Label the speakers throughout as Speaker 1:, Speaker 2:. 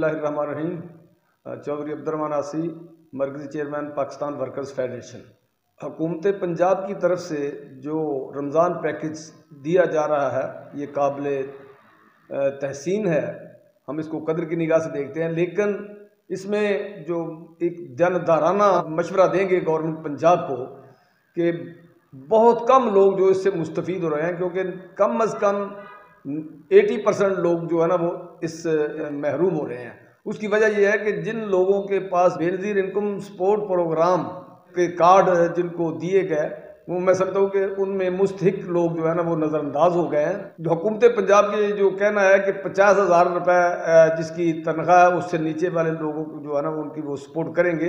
Speaker 1: बिस्मिल्लाहिर्रहमानिर्रहीम। चौधरी अब्दुर्रहमान आसी, मरकज़ी चेयरमैन पाकिस्तान वर्कर्स फेडरेशन। हुकूमत पंजाब की तरफ से जो रमज़ान पैकेज दिया जा रहा है ये काबिल तहसीन है, हम इसको कदर की निगाह से देखते हैं। लेकिन इसमें जो एक जानदाराना मशवरा देंगे गवर्नमेंट पंजाब को कि बहुत कम लोग जो इससे मुस्तफ़ीद हो रहे हैं, क्योंकि कम अज़ कम 80% लोग जो है ना वो इस महरूम हो रहे हैं। उसकी वजह यह है कि जिन लोगों के पास बेनज़ीर इनकम सपोर्ट प्रोग्राम के कार्ड जिनको दिए गए, वो मैं समझता हूँ कि उनमें मुस्तहिक लोग जो है ना वो नज़रअंदाज हो गए हैं। जो हुकूमत पंजाब के जो कहना है कि 50,000 रुपये जिसकी तनख्वाह है उससे नीचे वाले लोगों को जो है ना उनकी वो सपोर्ट करेंगे,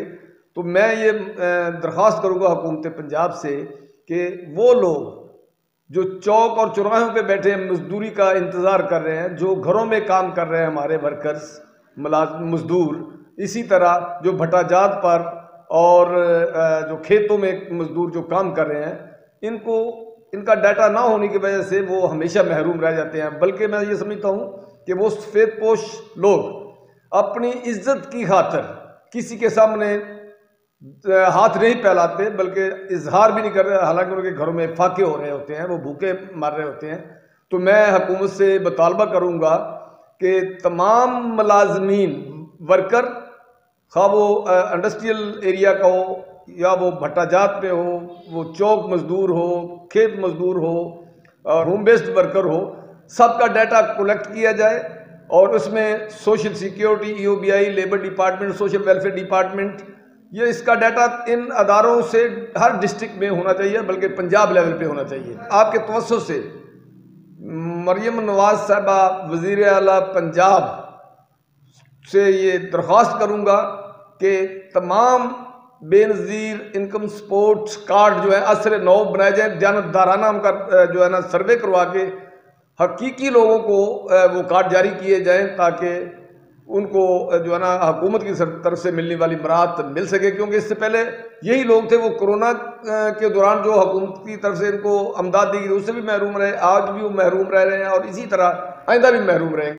Speaker 1: तो मैं ये दरख्वास्त करूँगा हुकूमत पंजाब से कि वो लोग जो चौक और चौराहों पे बैठे मजदूरी का इंतज़ार कर रहे हैं, जो घरों में काम कर रहे हैं हमारे वर्कर्स मजदूर, इसी तरह जो भट्टाजात पर और जो खेतों में मजदूर जो काम कर रहे हैं, इनको इनका डाटा ना होने की वजह से वो हमेशा महरूम रह जाते हैं। बल्कि मैं ये समझता हूँ कि वो सफ़ेदपोश लोग अपनी इज्जत की खातिर किसी के सामने हाथ नहीं फैलाते, बल्कि इजहार भी नहीं कर रहे, हालांकि उनके घरों में फाके हो रहे होते हैं, वो भूखे मर रहे होते हैं। तो मैं हुकूमत से मुतालबा करूँगा कि तमाम मुलाजमीन वर्कर, खा वो इंडस्ट्रियल एरिया का हो या वो भट्टाजात पे हो, वो चौक मजदूर हो, खेत मजदूर हो, होम बेस्ड वर्कर हो, सबका डाटा कलेक्ट किया जाए और उसमें social security, EOBI, labour department, social welfare department, ये इसका डाटा इन अदारों से हर डिस्ट्रिक्ट में होना चाहिए, बल्कि पंजाब लेवल पे होना चाहिए। आपके तवज्जो से मरियम नवाज साहबा वज़ीर आला पंजाब से ये दरख्वास्त करूँगा कि तमाम बेनज़ीर इनकम सपोर्ट कार्ड जो है असर नौ बनाए जाए, जानदाराना उनका जो है ना सर्वे करवा के हकीकी लोगों को वो कार्ड जारी किए जाएँ, ताकि उनको जो है ना हुकूमत की तरफ से मिलने वाली बरात मिल सके। क्योंकि इससे पहले यही लोग थे, वो कोरोना के दौरान जो हुकूमत की तरफ से इनको अमदाद दी गई उससे भी महरूम रहे, आज भी वो महरूम रह रहे हैं और इसी तरह आइंदा भी महरूम रहेंगे।